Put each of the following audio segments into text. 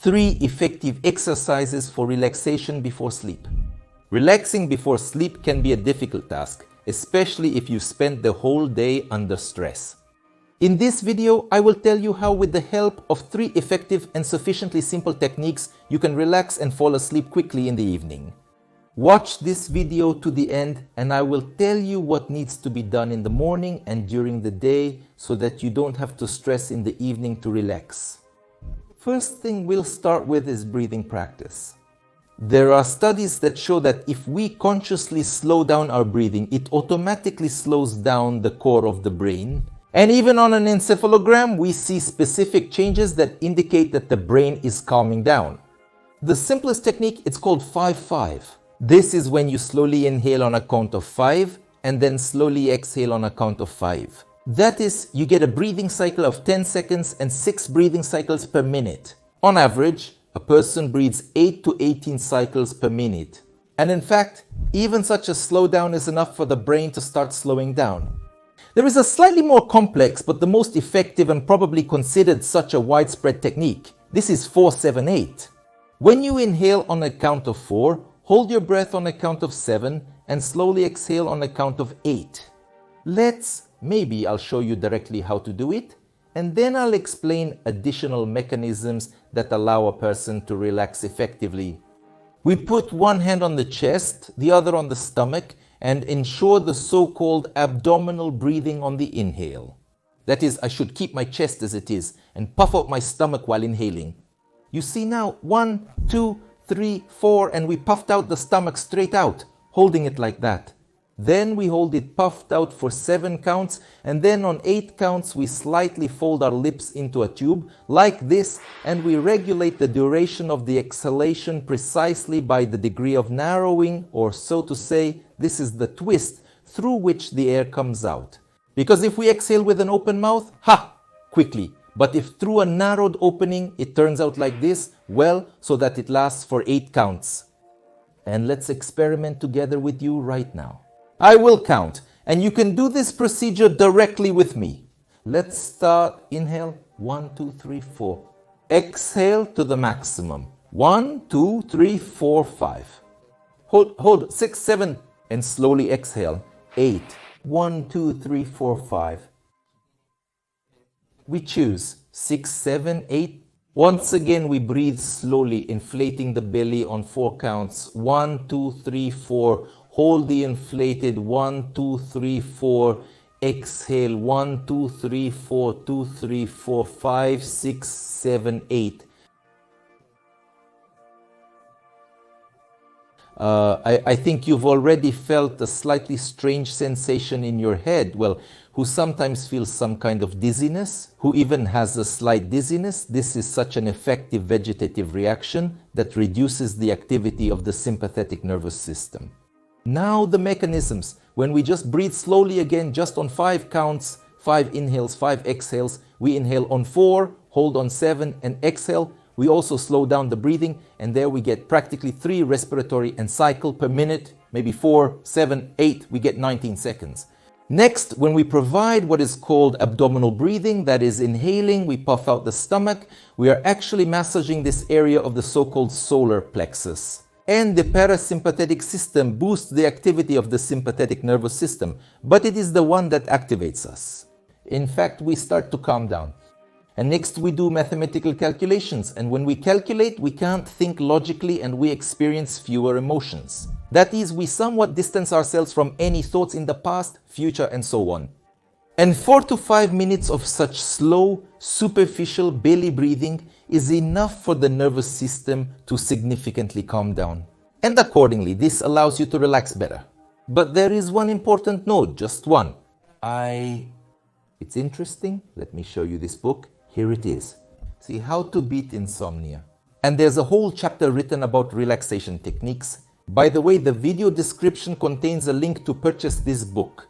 3 effective exercises for relaxation before sleep. Relaxing before sleep can be a difficult task, especially if you spend the whole day under stress. In this video, I will tell you how, with the help of 3 effective and sufficiently simple techniques, you can relax and fall asleep quickly in the evening. Watch this video to the end and I will tell you what needs to be done in the morning and during the day so that you don't have to stress in the evening to relax. First thing we'll start with is breathing practice. There are studies that show that if we consciously slow down our breathing, it automatically slows down the core of the brain. And even on an encephalogram, we see specific changes that indicate that the brain is calming down. The simplest technique, it's called 5-5. This is when you slowly inhale on a count of 5 and then slowly exhale on a count of 5. That is, you get a breathing cycle of 10 seconds and 6 breathing cycles per minute. On average, a person breathes 8 to 18 cycles per minute. And in fact, even such a slowdown is enough for the brain to start slowing down. There is a slightly more complex but the most effective and probably considered such a widespread technique. This is 4-7-8. When you inhale on a count of 4, hold your breath on a count of 7 and slowly exhale on a count of 8. Maybe I'll show you directly how to do it, and then I'll explain additional mechanisms that allow a person to relax effectively. We put one hand on the chest, the other on the stomach, and ensure the so-called abdominal breathing on the inhale. That is, I should keep my chest as it is and puff out my stomach while inhaling. You see now, 1, 2, 3, 4, and we puffed out the stomach straight out, holding it like that. Then we hold it puffed out for 7 counts, and then on 8 counts we slightly fold our lips into a tube, like this, and we regulate the duration of the exhalation precisely by the degree of narrowing, or so to say, this is the twist through which the air comes out. Because if we exhale with an open mouth, quickly. But if through a narrowed opening it turns out like this, well, so that it lasts for 8 counts. And let's experiment together with you right now. I will count, and you can do this procedure directly with me. Let's start. Inhale, 1, 2, 3, 4. Exhale to the maximum. 1, 2, 3, 4, 5. Hold, 6, 7, and slowly exhale. 8. 1, 2, 3, 4, 5. We choose 6, 7, 8. Once again, we breathe slowly, inflating the belly on 4 counts. 1, 2, 3, 4. Hold the inflated 1, 2, 3, 4. Exhale 1, 2, 3, 4, 2, 3, 4, 5, 6, 7, 8. I think you've already felt a slightly strange sensation in your head. Well, who sometimes feels some kind of dizziness, who even has a slight dizziness. This is such an effective vegetative reaction that reduces the activity of the sympathetic nervous system. Now the mechanisms. When we just breathe slowly again, just on 5 counts, 5 inhales, 5 exhales, we inhale on 4, hold on 7 and exhale. We also slow down the breathing, and there we get practically 3 respiratory and cycle per minute, maybe 4, 7, 8, we get 19 seconds. Next, when we provide what is called abdominal breathing, that is inhaling, we puff out the stomach, we are actually massaging this area of the so-called solar plexus. And the parasympathetic system boosts the activity of the sympathetic nervous system, but it is the one that activates us. In fact, we start to calm down. And next we do mathematical calculations, and when we calculate, we can't think logically and we experience fewer emotions. That is, we somewhat distance ourselves from any thoughts in the past, future, and so on. And 4 to 5 minutes of such slow, superficial belly breathing is enough for the nervous system to significantly calm down. And accordingly, this allows you to relax better. But there is one important note, just one. It's interesting. Let me show you this book. Here it is. See, How to Beat Insomnia. And there's a whole chapter written about relaxation techniques. By the way, the video description contains a link to purchase this book.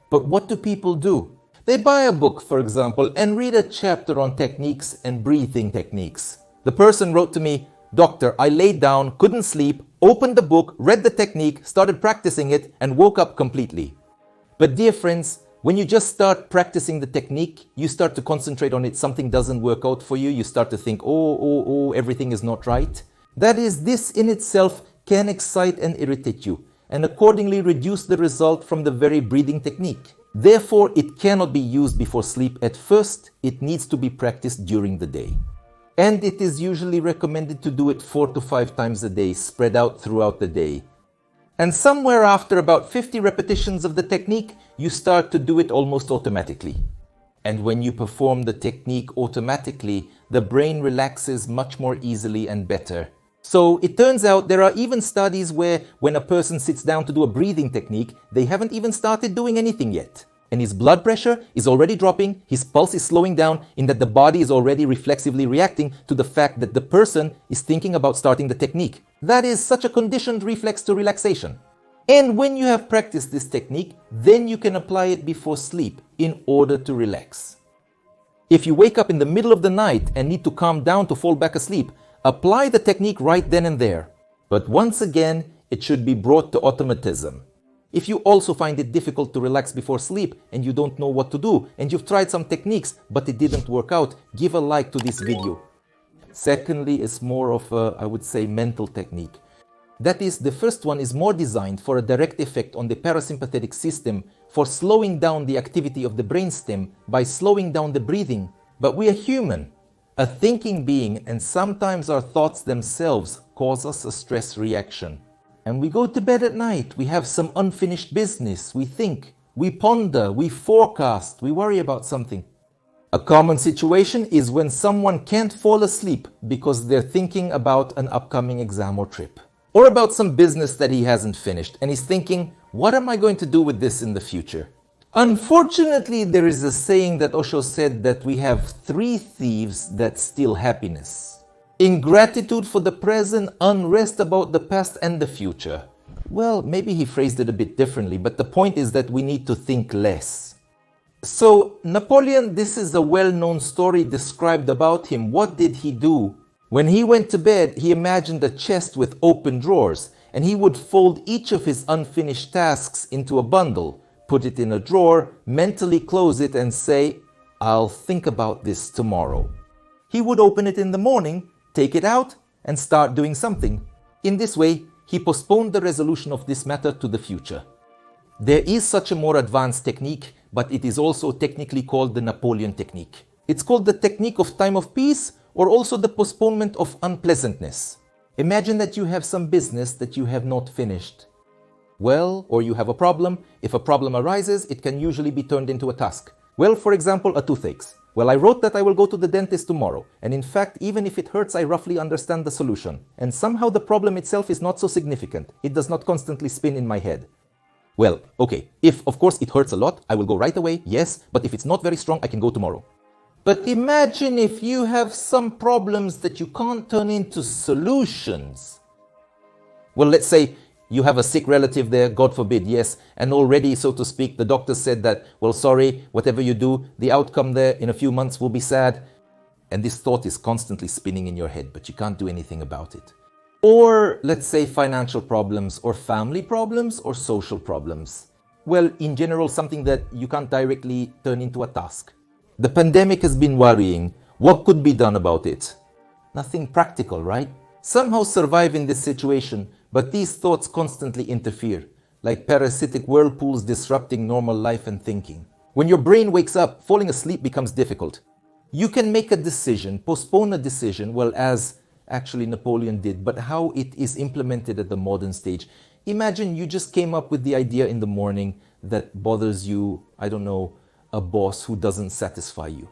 But what do people do? They buy a book, for example, and read a chapter on techniques and breathing techniques. The person wrote to me, "Doctor, I laid down, couldn't sleep, opened the book, read the technique, started practicing it, and woke up completely." But dear friends, When you just start practicing the technique, you start to concentrate on it, something doesn't work out for you, you start to think, oh, everything is not right. That is, this in itself can excite and irritate you, and accordingly reduce the result from the very breathing technique. Therefore, it cannot be used before sleep at first, it needs to be practiced during the day. And it is usually recommended to do it 4 to 5 times a day, spread out throughout the day. And somewhere after about 50 repetitions of the technique, you start to do it almost automatically. And when you perform the technique automatically, the brain relaxes much more easily and better. So it turns out there are even studies where when a person sits down to do a breathing technique, they haven't even started doing anything yet. And his blood pressure is already dropping, his pulse is slowing down, in that the body is already reflexively reacting to the fact that the person is thinking about starting the technique. That is such a conditioned reflex to relaxation. And when you have practiced this technique, then you can apply it before sleep in order to relax. If you wake up in the middle of the night and need to calm down to fall back asleep, apply the technique right then and there. But once again, it should be brought to automatism. If you also find it difficult to relax before sleep and you don't know what to do, and you've tried some techniques but it didn't work out, give a like to this video. Secondly, it's more of a, I would say, mental technique. That is, the first one is more designed for a direct effect on the parasympathetic system, for slowing down the activity of the brainstem by slowing down the breathing. But we are human, a thinking being, and sometimes our thoughts themselves cause us a stress reaction. And we go to bed at night, we have some unfinished business, we think, we ponder, we forecast, we worry about something. A common situation is when someone can't fall asleep because they're thinking about an upcoming exam or trip, or about some business that he hasn't finished, and he's thinking, what am I going to do with this in the future? Unfortunately, there is a saying that Osho said that we have 3 thieves that steal happiness: ingratitude for the present, unrest about the past and the future. Well, maybe he phrased it a bit differently, but the point is that we need to think less. So, Napoleon, this is a well-known story described about him. What did he do? When he went to bed, he imagined a chest with open drawers, and he would fold each of his unfinished tasks into a bundle, put it in a drawer, mentally close it and say, I'll think about this tomorrow. He would open it in the morning, take it out, and start doing something. In this way, he postponed the resolution of this matter to the future. There is such a more advanced technique, but it is also technically called the Napoleon technique. It's called the technique of time of peace, or also the postponement of unpleasantness. Imagine that you have some business that you have not finished. Well, or you have a problem. If a problem arises, it can usually be turned into a task. Well, for example, a toothache. Well, I wrote that I will go to the dentist tomorrow, and in fact, even if it hurts, I roughly understand the solution. And somehow the problem itself is not so significant. It does not constantly spin in my head. Well, okay, if of course it hurts a lot, I will go right away, yes, but if it's not very strong, I can go tomorrow. But imagine if you have some problems that you can't turn into solutions. Well, let's say you have a sick relative there, God forbid, yes, and already, so to speak, the doctor said that, well, sorry, whatever you do, the outcome there in a few months will be sad. And this thought is constantly spinning in your head, but you can't do anything about it. Or, let's say, financial problems, or family problems, or social problems. Well, in general, something that you can't directly turn into a task. The pandemic has been worrying. What could be done about it? Nothing practical, right? Somehow survive in this situation, but these thoughts constantly interfere, like parasitic whirlpools disrupting normal life and thinking. When your brain wakes up, falling asleep becomes difficult. You can make a decision, postpone a decision, well, as actually Napoleon did, but how it is implemented at the modern stage. Imagine you just came up with the idea in the morning that bothers you, I don't know, a boss who doesn't satisfy you.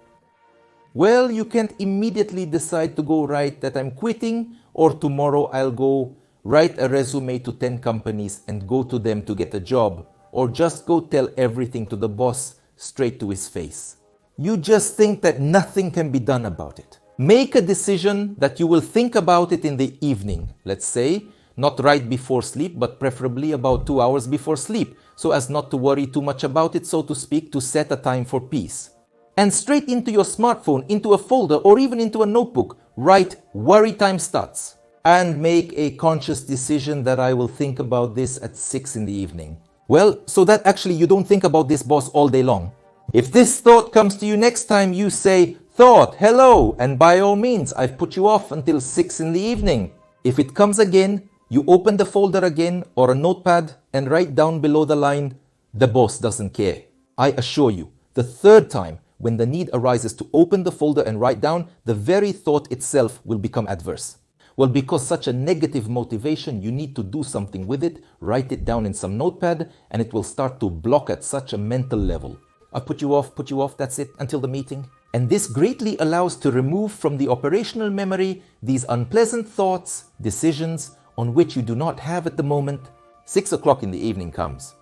Well, you can't immediately decide to go write that I'm quitting, or tomorrow I'll go write a resume to 10 companies and go to them to get a job, or just go tell everything to the boss straight to his face. You just think that nothing can be done about it. Make a decision that you will think about it in the evening, let's say, not right before sleep, but preferably about 2 hours before sleep, so as not to worry too much about it, so to speak, to set a time for peace. And straight into your smartphone, into a folder, or even into a notebook, write worry time starts. And make a conscious decision that I will think about this at 6 in the evening. Well, so that actually you don't think about this boss all day long. If this thought comes to you next time, you say, "Thought, hello, and by all means, I've put you off until 6 in the evening." If it comes again, you open the folder again or a notepad and write down below the line, "The boss doesn't care." I assure you, the third time, when the need arises to open the folder and write down, the very thought itself will become adverse. Well, because such a negative motivation, you need to do something with it, write it down in some notepad, and it will start to block at such a mental level. I put you off, that's it, until the meeting. And this greatly allows to remove from the operational memory these unpleasant thoughts, decisions on which you do not have at the moment. 6 o'clock in the evening comes.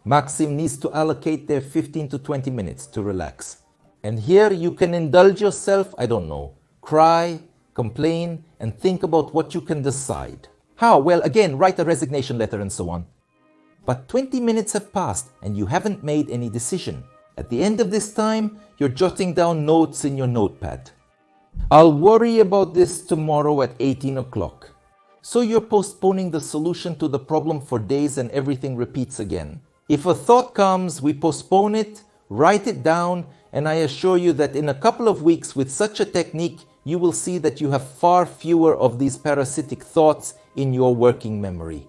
Maxim needs to allocate their 15 to 20 minutes to relax. And here you can indulge yourself, I don't know, cry, complain, and think about what you can decide. How? Well, again, write a resignation letter and so on. But 20 minutes have passed and you haven't made any decision. At the end of this time, you're jotting down notes in your notepad. I'll worry about this tomorrow at 18 o'clock. So you're postponing the solution to the problem for days and everything repeats again. If a thought comes, we postpone it, write it down, and I assure you that in a couple of weeks with such a technique, you will see that you have far fewer of these parasitic thoughts in your working memory.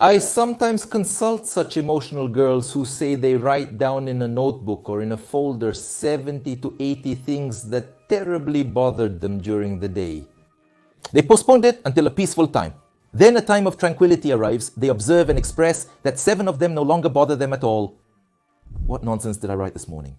I sometimes consult such emotional girls who say they write down in a notebook or in a folder 70 to 80 things that terribly bothered them during the day. They postponed it until a peaceful time. Then a time of tranquility arrives, they observe and express that 7 of them no longer bother them at all. What nonsense did I write this morning?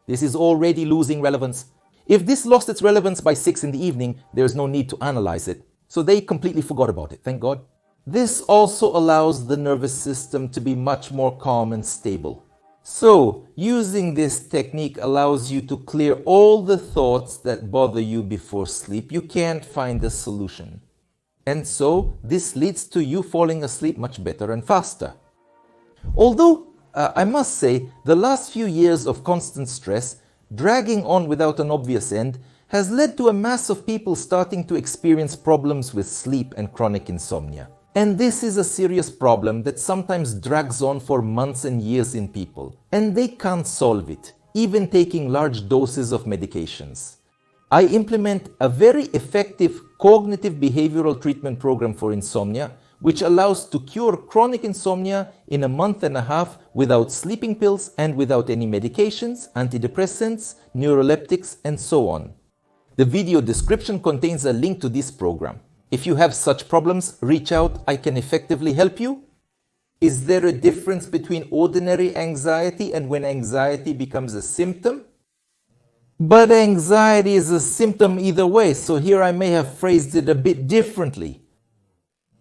This is already losing relevance. If this lost its relevance by 6 in the evening, there is no need to analyze it. So they completely forgot about it, thank God. This also allows the nervous system to be much more calm and stable. So, using this technique allows you to clear all the thoughts that bother you before sleep. You can't find a solution. And so, this leads to you falling asleep much better and faster. Although, I must say, the last few years of constant stress, dragging on without an obvious end, has led to a mass of people starting to experience problems with sleep and chronic insomnia. And this is a serious problem that sometimes drags on for months and years in people, and they can't solve it, even taking large doses of medications. I implement a very effective cognitive behavioral treatment program for insomnia, which allows to cure chronic insomnia in a month and a half without sleeping pills and without any medications, antidepressants, neuroleptics, and so on. The video description contains a link to this program. If you have such problems, reach out, I can effectively help you. Is there a difference between ordinary anxiety and when anxiety becomes a symptom? But anxiety is a symptom either way, so here I may have phrased it a bit differently.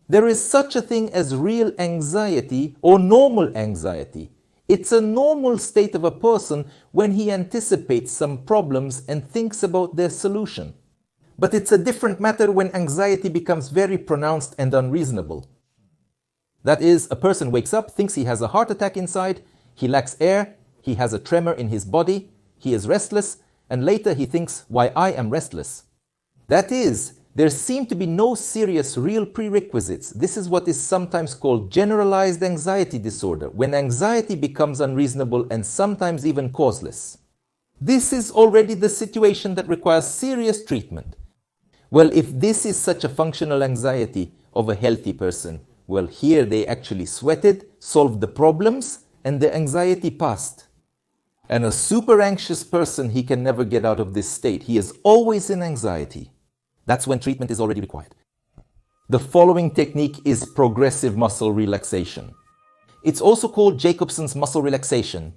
There is such a thing as real anxiety or normal anxiety. It's a normal state of a person when he anticipates some problems and thinks about their solution. But it's a different matter when anxiety becomes very pronounced and unreasonable. That is, a person wakes up, thinks he has a heart attack inside, he lacks air, he has a tremor in his body, he is restless, and later he thinks, "Why, I am restless." That is, there seem to be no serious real prerequisites. This is what is sometimes called generalized anxiety disorder, when anxiety becomes unreasonable and sometimes even causeless. This is already the situation that requires serious treatment. Well, if this is such a functional anxiety of a healthy person, well, here they actually sweated, solved the problems, and the anxiety passed. And a super anxious person, he can never get out of this state. He is always in anxiety. That's when treatment is already required. The following technique is progressive muscle relaxation. It's also called Jacobson's muscle relaxation.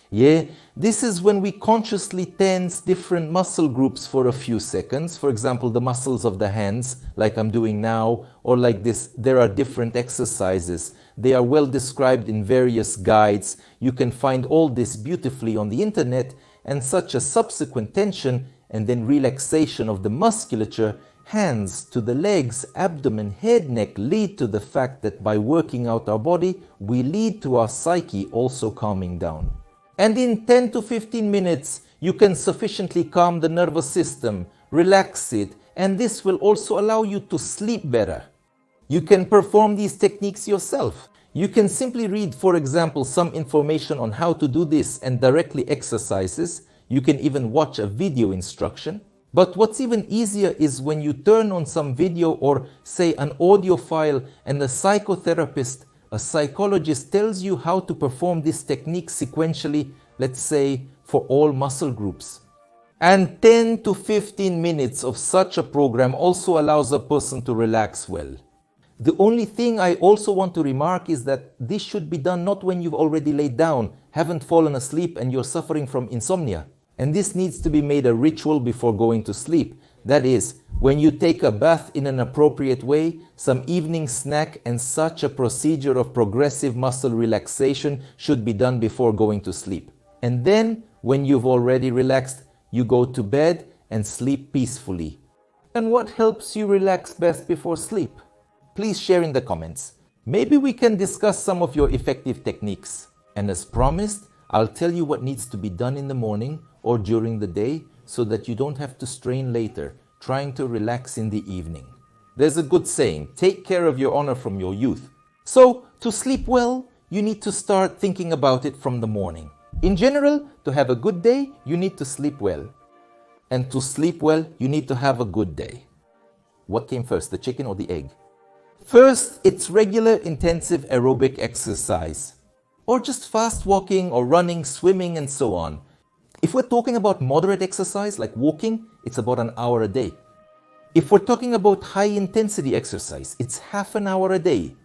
Yeah, this is when we consciously tense different muscle groups for a few seconds. For example, the muscles of the hands, like I'm doing now, or like this. There are different exercises. They are well described in various guides. You can find all this beautifully on the internet, and such a subsequent tension and then relaxation of the musculature, hands to the legs, abdomen, head, neck, lead to the fact that by working out our body, we lead to our psyche also calming down. And in 10 to 15 minutes, you can sufficiently calm the nervous system, relax it, and this will also allow you to sleep better. You can perform these techniques yourself. You can simply read, for example, some information on how to do this and directly exercises. You can even watch a video instruction. But what's even easier is when you turn on some video or say an audio file and a psychotherapist, a psychologist tells you how to perform this technique sequentially, let's say for all muscle groups. And 10 to 15 minutes of such a program also allows a person to relax well. The only thing I also want to remark is that this should be done not when you've already laid down, haven't fallen asleep and you're suffering from insomnia. And this needs to be made a ritual before going to sleep. That is, when you take a bath in an appropriate way, some evening snack and such a procedure of progressive muscle relaxation should be done before going to sleep. And then, when you've already relaxed, you go to bed and sleep peacefully. And what helps you relax best before sleep? Please share in the comments. Maybe we can discuss some of your effective techniques. And as promised, I'll tell you what needs to be done in the morning or during the day so that you don't have to strain later, trying to relax in the evening. There's a good saying, take care of your honor from your youth. So, to sleep well, you need to start thinking about it from the morning. In general, to have a good day, you need to sleep well. And to sleep well, you need to have a good day. What came first, the chicken or the egg? First, it's regular intensive aerobic exercise, or just fast walking or running, swimming, and so on. If we're talking about moderate exercise like walking, it's about an hour a day. If we're talking about high intensity exercise, it's half an hour a day.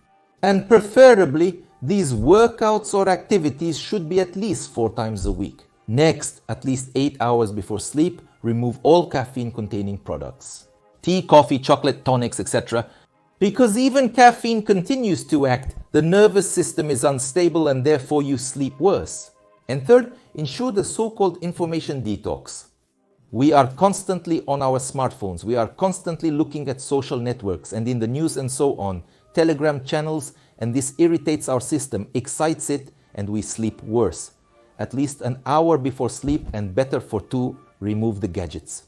And preferably, these workouts or activities should be at least 4 times a week. Next, at least 8 hours before sleep, remove all caffeine-containing products. Tea, coffee, chocolate, tonics, etc. Because even caffeine continues to act, the nervous system is unstable and therefore you sleep worse. And third, ensure the so-called information detox. We are constantly on our smartphones. We are constantly looking at social networks and in the news and so on, Telegram channels, and this irritates our system, excites it, and we sleep worse. At least an hour before sleep, and better for 2, remove the gadgets.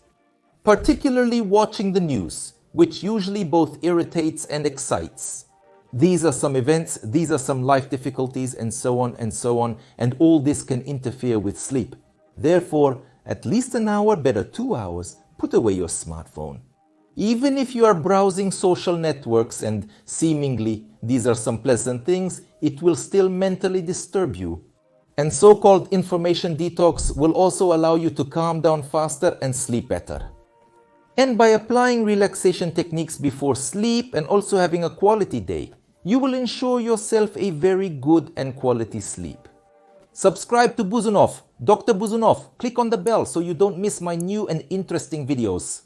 Particularly watching the news, which usually both irritates and excites. These are some events, these are some life difficulties, and so on, and all this can interfere with sleep. Therefore, at least an hour, better 2 hours, put away your smartphone. Even if you are browsing social networks and seemingly these are some pleasant things, it will still mentally disturb you. And so-called information detox will also allow you to calm down faster and sleep better. And by applying relaxation techniques before sleep and also having a quality day, you will ensure yourself a very good and quality sleep. Subscribe to Buzunov, Dr. Buzunov. Click on the bell so you don't miss my new and interesting videos.